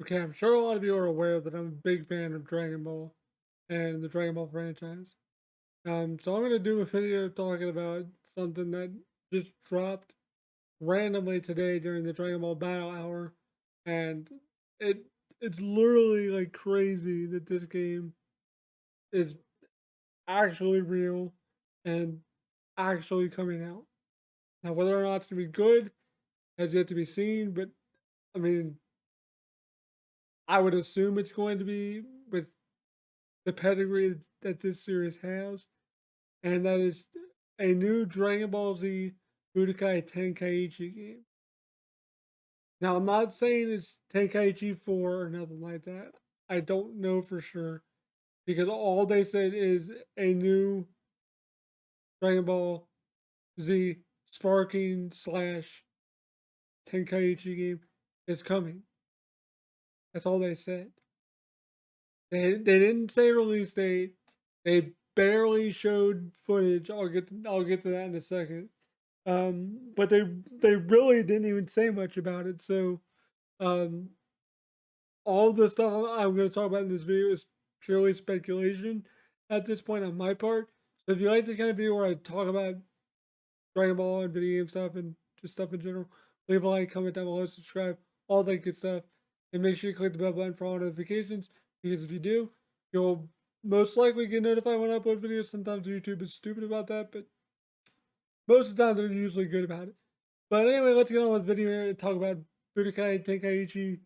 Okay, I'm sure a lot of you are aware that I'm a big fan of Dragon Ball and the Dragon Ball franchise. So I'm gonna do a video talking about something that just dropped randomly today during the Dragon Ball Battle Hour, and it it's literally like crazy that this game is actually real and actually coming out. Now, whether or not it's gonna be good has yet to be seen, but I mean, I would assume it's going to be with the pedigree that this series has, and that is a new Dragon Ball Z Budokai Tenkaichi game. Now, I'm not saying it's Tenkaichi 4 or nothing like that. I don't know for sure because all they said is a new Dragon Ball Z sparking slash Tenkaichi game is coming. That's all they said. They didn't say release date. They barely showed footage. I'll get to that in a second. But they really didn't even say much about it. So um, all the stuff I'm going to talk about in this video is purely speculation at this point on my part. So if you like this kind of video where I talk about Dragon Ball and video game stuff and just stuff in general, leave a like, comment down below, subscribe, all that good stuff, and make sure you click the bell button for all notifications because if you do, you'll most likely get notified when I upload videos. Sometimes YouTube is stupid about that, but most of the time they're usually good about it. But anyway, let's get on with the video here and talk about Budokai Tenkaichi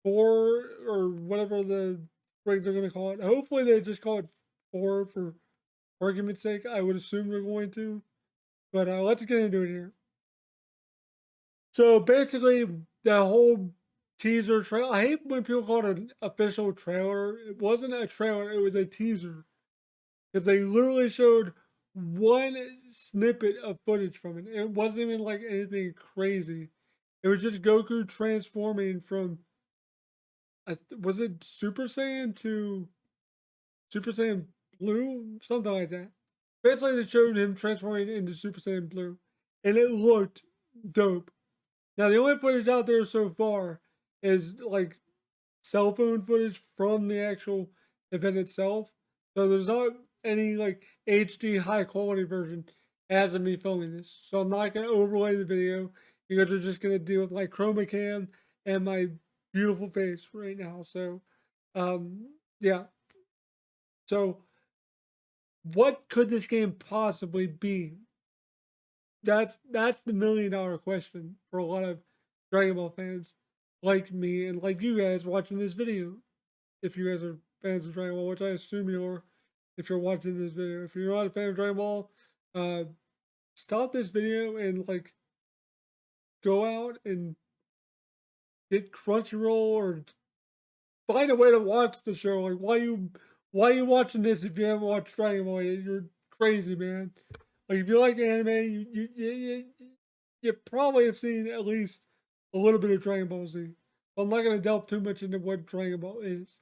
4 or whatever the break they're going to call it. Hopefully they just call it 4 for argument's sake. I would assume they're going to. But let's get into it here. So basically, the whole teaser trailer. I hate when people call it an official trailer. It wasn't a trailer, it was a teaser. Because they literally showed one snippet of footage from it. It wasn't even like anything crazy. It was just Goku transforming from was it Super Saiyan to Super Saiyan Blue? Something like that. Basically, they showed him transforming into Super Saiyan Blue. And it looked dope. Now, the only footage out there so far is like cell phone footage from the actual event itself. So there's not any like HD high quality version as of me filming this. So I'm not gonna overlay the video. You guys are just gonna deal with my chroma cam and my beautiful face right now. So yeah. So what could this game possibly be? That's the $1,000,000 question for a lot of Dragon Ball fans like me and like you guys watching this video. If you guys are fans of Dragon Ball, which I assume you are, if you're watching this video. If you're not a fan of Dragon Ball, uh, stop this video and like go out and get Crunchyroll or find a way to watch the show. Like why you watching this if you haven't watched Dragon Ball yet? You're crazy, man. Like if you like anime, you probably have seen at least a little bit of Dragon Ball Z. I'm not gonna delve too much into what Dragon Ball is,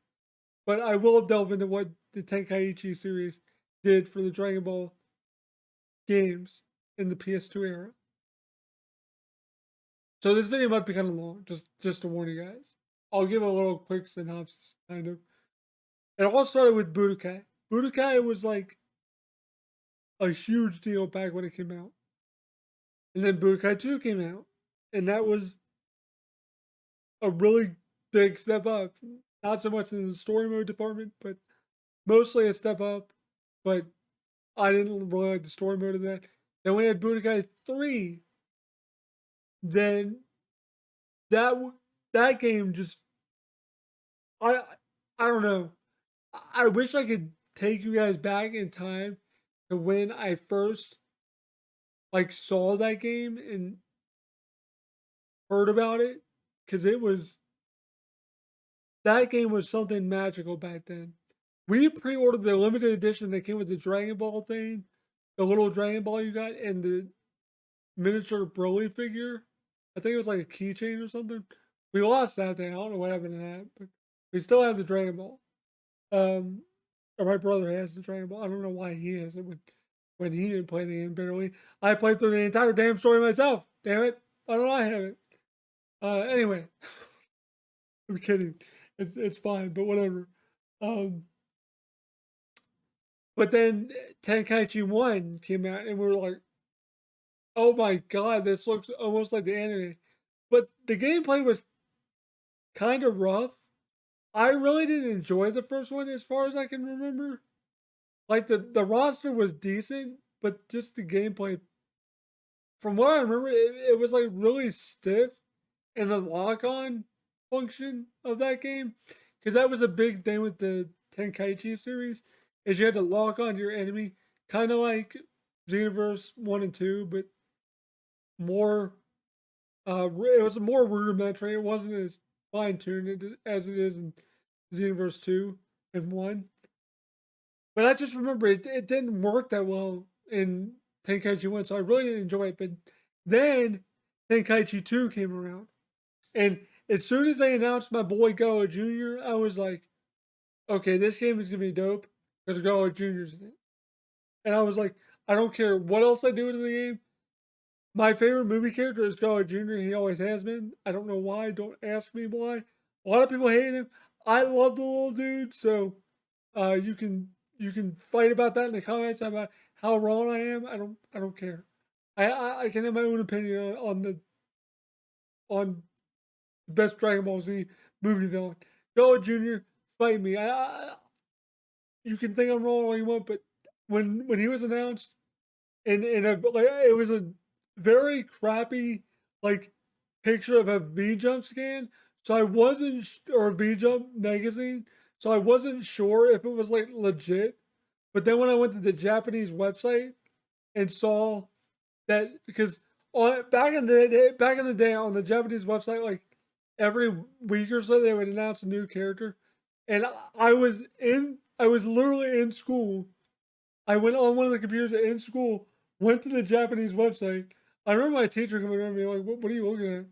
but I will delve into what the Tenkaichi series did for the Dragon Ball games in the PS2 era. So this video might be kind of long, just to warn you guys. I'll give a little quick synopsis, kind of. It all started with Budokai. Budokai was like a huge deal back when it came out. And then Budokai 2 came out. And that was a really big step up. Not so much in the story mode department, but mostly a step up. But I didn't really like the story mode of that. Then we had Budokai 3. Then that that game just I I don't know. I wish I could take you guys back in time to when I first like saw that game and heard about it because it was that game was something magical back then. We pre-ordered the limited edition that came with the Dragon Ball thing, the little Dragon Ball you got, and the miniature Broly figure. I think it was like a keychain or something. We lost that thing. I don't know what happened to that, but we still have the Dragon Ball. Um, or my brother has the Dragon Ball. I don't know why he has it when he didn't play the game barely. I played through the entire damn story myself. Damn it! Why don't I have it? Anyway, I'm kidding. It's fine, but whatever. Um, but then Tenkaichi 1 came out, and we were like, "Oh my god, this looks almost like the anime." But the gameplay was kind of rough. I really didn't enjoy the first one as far as I can remember. Like the roster was decent, but just the gameplay, from what I remember, it was like really stiff, and the lock on function of that game, because that was a big thing with the Tenkaichi series, is you had to lock on your enemy, kind of like Xenoverse 1 and 2, but more, it was more rudimentary. It wasn't as fine tuned as it is in Xenoverse 2 and 1. But I just remember it didn't work that well in Tenkaichi 1, so I really didn't enjoy it. But then Tenkaichi 2 came around. And as soon as they announced my boy Go Jr., I was like, okay, this game is going to be dope because Go Jr.'s in it. And I was like, I don't care what else I do in the game. My favorite movie character is Go Jr. He always has been. I don't know why. Don't ask me why. A lot of people hate him. I love the little dude, so you can fight about that in the comments about how wrong I am. I don't care. I can have my own opinion on the best Dragon Ball Z movie villain. Go Junior, fight me. You can think I'm wrong all you want, but when he was announced, and like, it was a very crappy like picture of a V Jump scan. So I wasn't or a V Jump magazine. So I wasn't sure if it was like legit. But then when I went to the Japanese website and saw that, because back in the day on the Japanese website, like every week or so they would announce a new character, and I was literally in school. I went on one of the computers in school, went to the Japanese website. I remember my teacher coming over me like, what are you looking at?"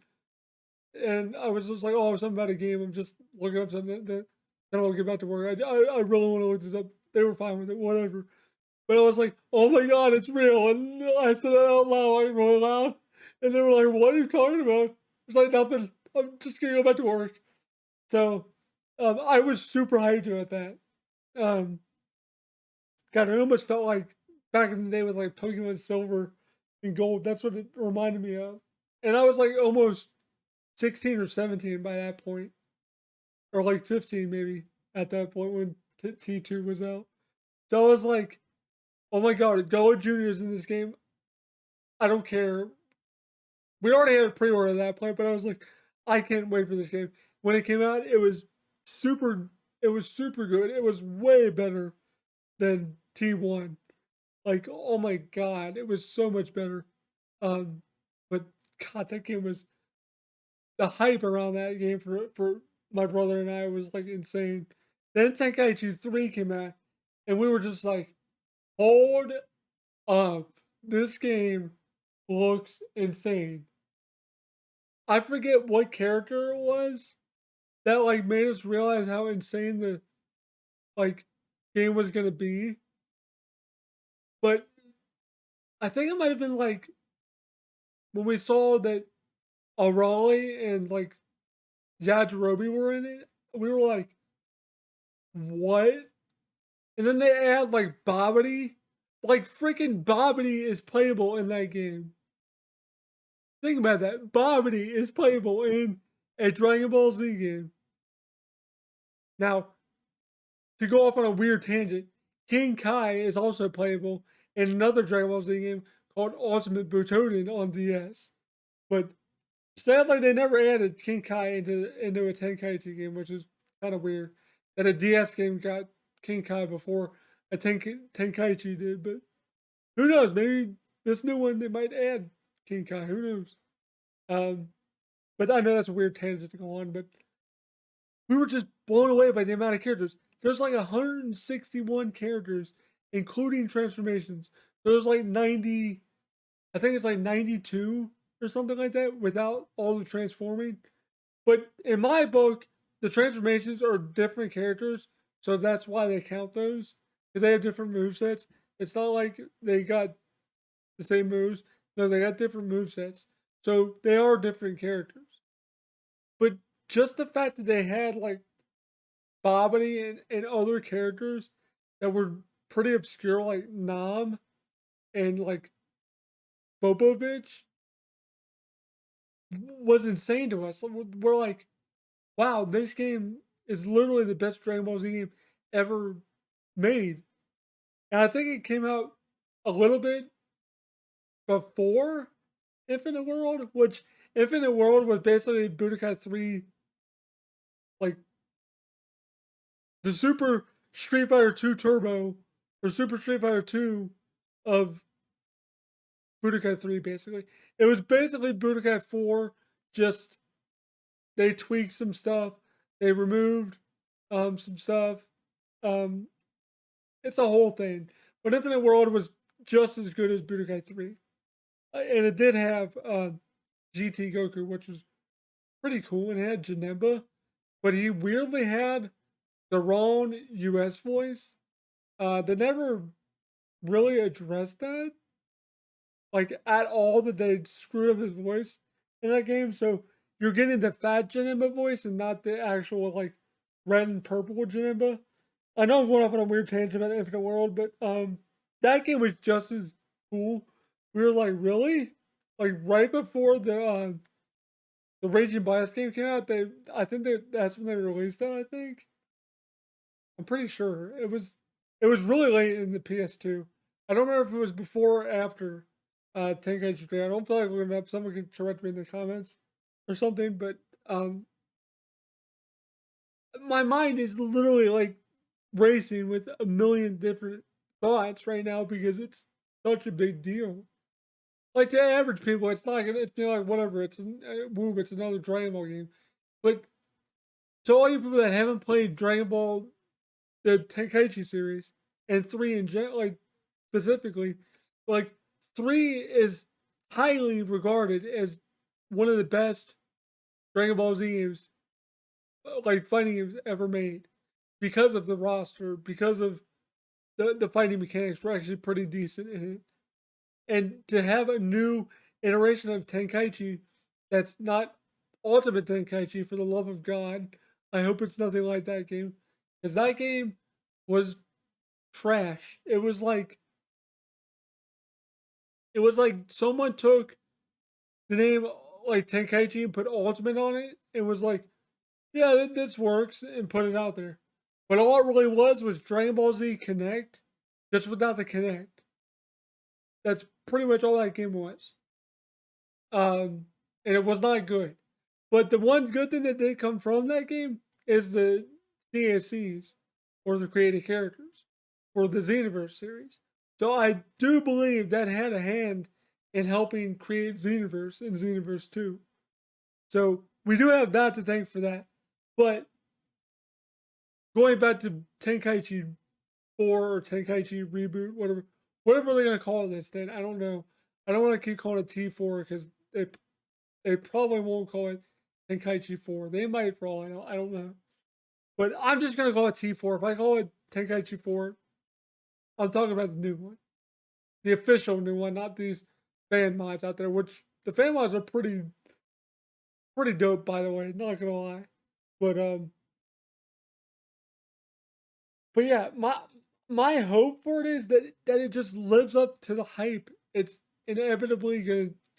And I was just like, "Oh, something about a game. I'm just looking up something that then I'll get back to work. I really want to look this up." They were fine with it, whatever. But I was like, "Oh my god, it's real!" And I said that out loud, like really loud. And they were like, "What are you talking about?" It's like nothing. I'm just gonna go back to work. So, I was super hyped about that. Um, God, it almost felt like back in the day with like Pokemon Silver and Gold. That's what it reminded me of. And I was like almost 16 or 17 by that point, or like 15 maybe at that point when T2 was out. So I was like, "Oh my god, Goa Junior is in this game. I don't care." We already had a pre-order at that point, but I was like, I can't wait for this game. When it came out, super. It was super good. It was way better than T1. Like, oh my god, it was so much better. Um, but God, that game was, the hype around that game for my brother and I was like insane. Then Tenkaichi 3 came out, and we were just like, hold up, this game looks insane. I forget what character it was that like made us realize how insane the like game was gonna be. But I think it might have been like when we saw that Raleigh and like Yajirobe were in it, we were like, what? And then they add like Bobbity. Like freaking Bobbity is playable in that game. Think about that. Bobbity is playable in a Dragon Ball Z game. Now, to go off on a weird tangent, King Kai is also playable in another Dragon Ball Z game called Ultimate Butoden on DS. But sadly, they never added King Kai into a Tenkaichi game, which is kind of weird. That a DS game got King Kai before a Tenkaichi did. But who knows? Maybe this new one they might add King Kai. Who knows? Um, but I know that's a weird tangent to go on. But we were just blown away by the amount of characters. There's like 161 characters, including transformations. There's like 90, I think it's like 92 or something like that without all the transforming. But in my book, the transformations are different characters, so that's why they count those, because they have different move sets. It's not like they got the same moves. No, they got different move sets, so they are different characters. But just the fact that they had like Bobbity and other characters that were pretty obscure, like Nam and like Popovich, was insane to us. We're like, wow, this game is literally the best Dragon Ball Z game ever made. And I think it came out a little bit before Infinite World, which Infinite World was basically Budokai 3, like the Super Street Fighter 2 Turbo or Super Street Fighter 2 of Budokai 3, basically. It was basically Budokai 4, just they tweaked some stuff, they removed some stuff. Um, it's a whole thing. But Infinite World was just as good as Budokai 3. And it did have GT Goku, which was pretty cool, and it had Janemba, but he weirdly had the wrong US voice. They never really addressed that, like at all, that they screwed up his voice in that game. So you're getting the fat Janemba voice and not the actual like red and purple Janemba. I know I'm going off on a weird tangent about Infinite World, but that game was just as cool. We were like, really? Like right before the Raging Blast game came out, I think that's when they released it, I think. I'm pretty sure. It was really late in the PS2. I don't remember if it was before or after Tenkaichi 3. I don't feel like looking it up. Someone can correct me in the comments or something, but um my mind is literally like racing with a million different thoughts right now because it's such a big deal. Like to average people, it's not gonna. It's like whatever. It's another Dragon Ball game. But to all you people that haven't played Dragon Ball, the Tenkaichi series, and 3 in like specifically, like 3 is highly regarded as one of the best Dragon Ball Z games, like fighting games ever made, because of the roster, because of the fighting mechanics were actually pretty decent in it. And to have a new iteration of Tenkaichi that's not Ultimate Tenkaichi, for the love of God, I hope it's nothing like that game. Because that game was trash. It was like someone took the name like Tenkaichi and put Ultimate on it and was like, yeah, this works, and put it out there. But all it really was Dragon Ball Z Connect, just without the Connect. That's pretty much all that game was. And it was not good. But the one good thing that did come from that game is the CSCs, or the created characters, for the Xenoverse series. So I do believe that had a hand in helping create Xenoverse and Xenoverse 2. So we do have that to thank for that. But going back to Tenkaichi 4 or Tenkaichi Reboot, whatever they're gonna call this, then I don't know. I don't want to keep calling it T4 because they probably won't call it Tenkaichi 4. They might, for all I know. I don't know. But I'm just going to call it T4. If I call it Tenkaichi 4, I'm talking about the new one. The official new one, not these fan mods out there, which the fan mods are pretty dope, by the way, not gonna lie. But but yeah, my hope for it is that it just lives up to the hype it's inevitably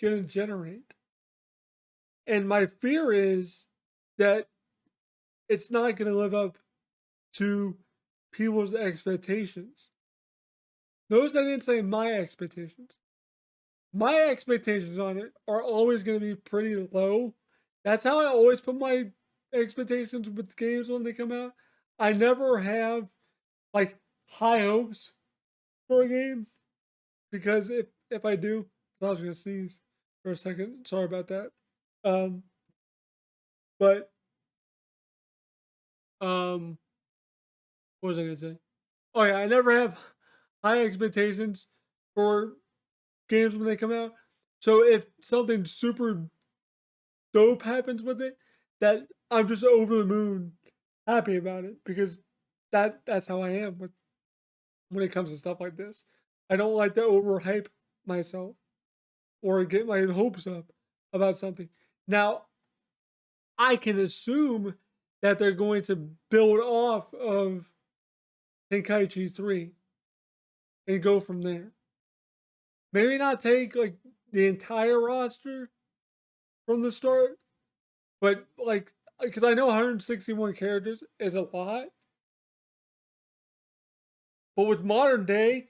gonna generate. And my fear is that it's not going to live up to people's expectations. Those I didn't say my expectations. My expectations on it are always going to be pretty low. That's how I always put my expectations with games when they come out. I never have like high hopes for a game, because if I do, I was going to sneeze for a second. Sorry about that. Um, but what was I going to say? Oh yeah, I never have high expectations for games when they come out. So if something super dope happens with it, that I'm just over the moon happy about it, because that's how I am with when it comes to stuff like this. I don't like to overhype myself or get my hopes up about something. Now, I can assume that they're going to build off of Tenkaichi 3 and go from there. Maybe not take like the entire roster from the start, but like because I know 161 characters is a lot, but with modern day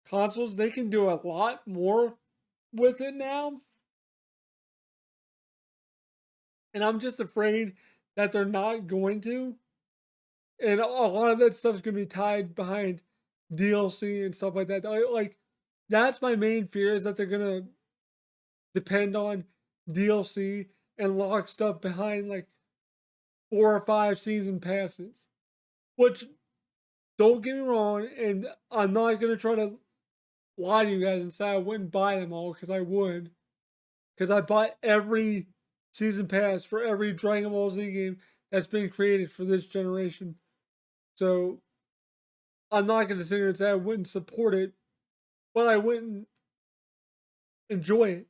consoles, they can do a lot more with it now. And I'm just afraid that they're not going to. And a lot of that stuff is going to be tied behind DLC and stuff like that. Like, that's my main fear is that they're going to depend on DLC and lock stuff behind like 4 or 5 season passes. Which, don't get me wrong, and I'm not going to try to lie to you guys and say I wouldn't buy them all because I would. Because I bought every season pass for every Dragon Ball Z game that's been created for this generation. So I'm not going to sit here and say I wouldn't support it, but I wouldn't enjoy it.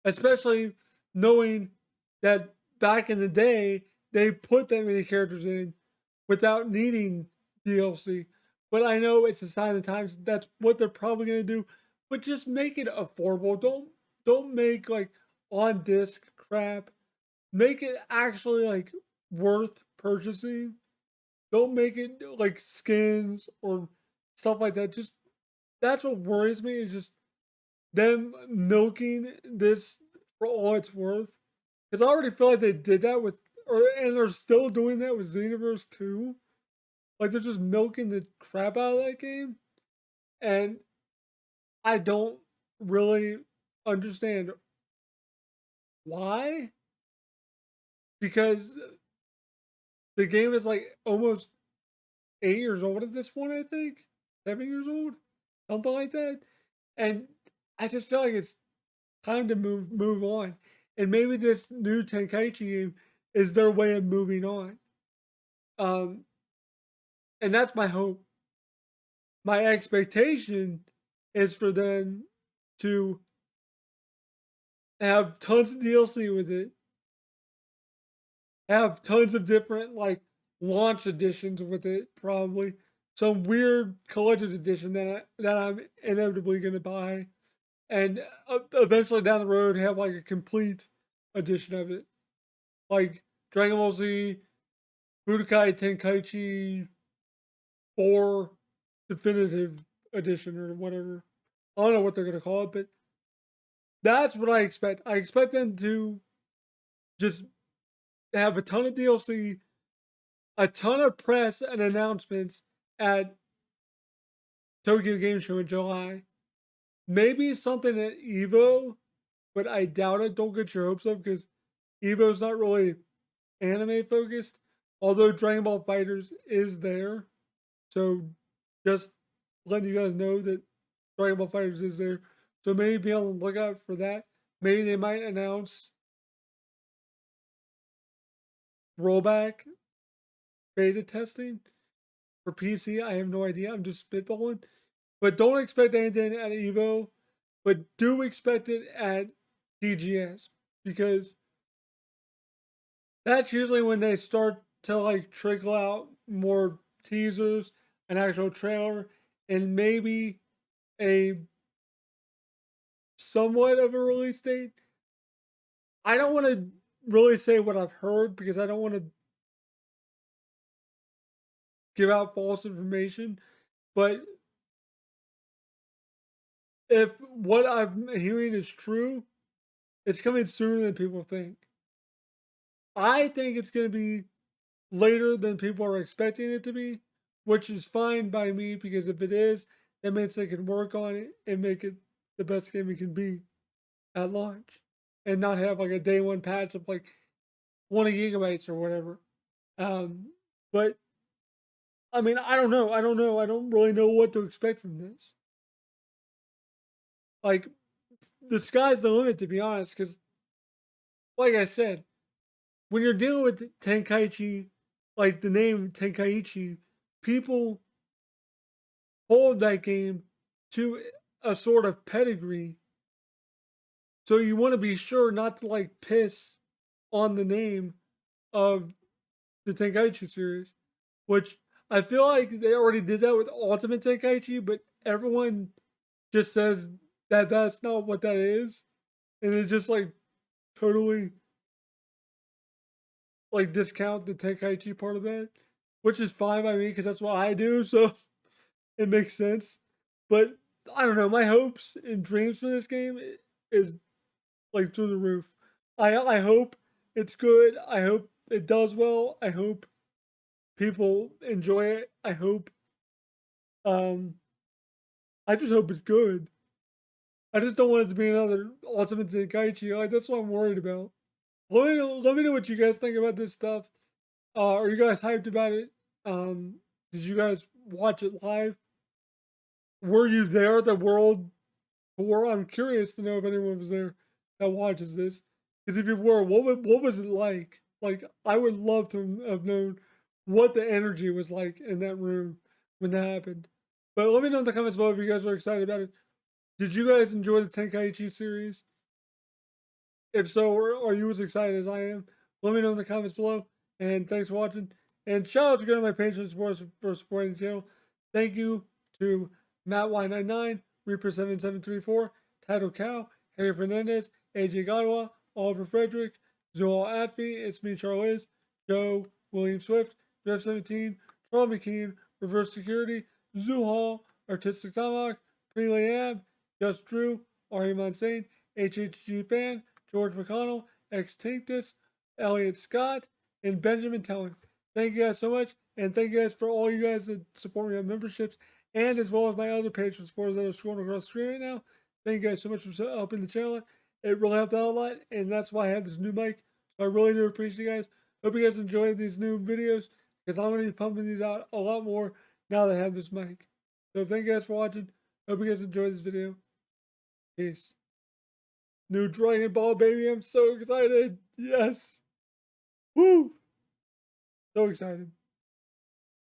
Especially knowing that back in the day, they put that many characters in without needing DLC. But I know it's a sign of the times. That's what they're probably going to do. But just make it affordable. Don't make like on disc crap. Make it actually like worth purchasing. Don't make it like skins or stuff like that. Just that's what worries me is just them milking this for all it's worth. Because I already feel like they did that with, and they're still doing that with Xenoverse 2. Like they're just milking the crap out of that game, and I don't really understand why. Because the game is like almost 8 years old at this point, I think. 7 years old? Something like that. And I just feel like it's time to move on. And maybe this new Tenkaichi game is their way of moving on. Um, and that's my hope. My expectation is for them to have tons of DLC with it, have tons of different like launch editions with it, probably some weird collector's edition that I'm inevitably gonna buy, and eventually down the road have like a complete edition of it, like Dragon Ball Z, Budokai Tenkaichi 4 Definitive Edition or whatever. I don't know what they're gonna call it, but that's what I expect. I expect them to just have a ton of DLC, a ton of press and announcements at Tokyo Game Show in July. Maybe something at Evo, but I doubt it. Don't get your hopes up because Evo's not really anime focused. Although Dragon Ball Fighters is there. So just letting you guys know that Dragon Ball Fighters is there. So maybe be on the lookout for that. Maybe they might announce rollback beta testing for PC. I have no idea. I'm just spitballing. But don't expect anything at Evo. But do expect it at TGS. Because that's usually when they start to like trickle out more teasers, an actual trailer, and maybe a somewhat of a release date. I don't want to really say what I've heard because I don't want to give out false information. But if what I'm hearing is true, it's coming sooner than people think. I think it's going to be later than people are expecting it to be, which is fine by me because if it is, that means they can work on it and make it the best game it can be at launch and not have like a day one patch of like 20 gigabytes or whatever. Um, but I mean, I don't know. I don't know. I don't really know what to expect from this. Like, the sky's the limit, to be honest, because, like I said, when you're dealing with Tenkaichi, like the name Tenkaichi, people hold that game to a sort of pedigree. So you want to be sure not to like piss on the name of the Tenkaichi series, which I feel like they already did that with Ultimate Tenkaichi, but everyone just says that that's not what that is, and it just like totally like discount the Tenkaichi part of that, which is fine by me because that's what I do, so it makes sense. But I don't know, my hopes and dreams for this game is like through the roof. I hope it's good. I hope it does well. I hope people enjoy it. Um I just hope it's good. I just don't want it to be another Ultimate Tenkaichi. Like that's what I'm worried about. Let me know what you guys think about this stuff. Are you guys hyped about it? Did you guys watch it live? Were you there at the World Tour? I'm curious to know if anyone was there that watches this. Because if you were, what was it like? Like, I would love to have known what the energy was like in that room when that happened. But let me know in the comments below if you guys were excited about it. Did you guys enjoy the Tenkaichi series? If so, are you as excited as I am? Let me know in the comments below. And thanks for watching. And shout out to go to my patrons for supporting the channel. Thank you to MattY99, Reaper7734, Title Cow, Harry Fernandez, AJ Godwa, Oliver Frederick, Zoal Atfi, It's Me Charlize, Joe, William Swift, Jeff17, Charles McKean, Reverse Security, Zoo Hall, Artistic Tomahawk, Prelay Ab, Just Drew, Ari Monsane, HHG Fan, George McConnell, X Tinctus, Elliot Scott, and Benjamin Tellen. Thank you guys so much, and thank you guys for all you guys that support me on memberships, and as well as my other patron supporters that are scrolling across the screen right now. Thank you guys so much for helping the channel. It really helped out a lot, and that's why I have this new mic. So I really do appreciate you guys. Hope you guys enjoy these new videos, because I'm going to be pumping these out a lot more now that I have this mic. So thank you guys for watching. Hope you guys enjoyed this video. Peace. New Dragon Ball, baby. I'm so excited. Yes. Woo. So excited.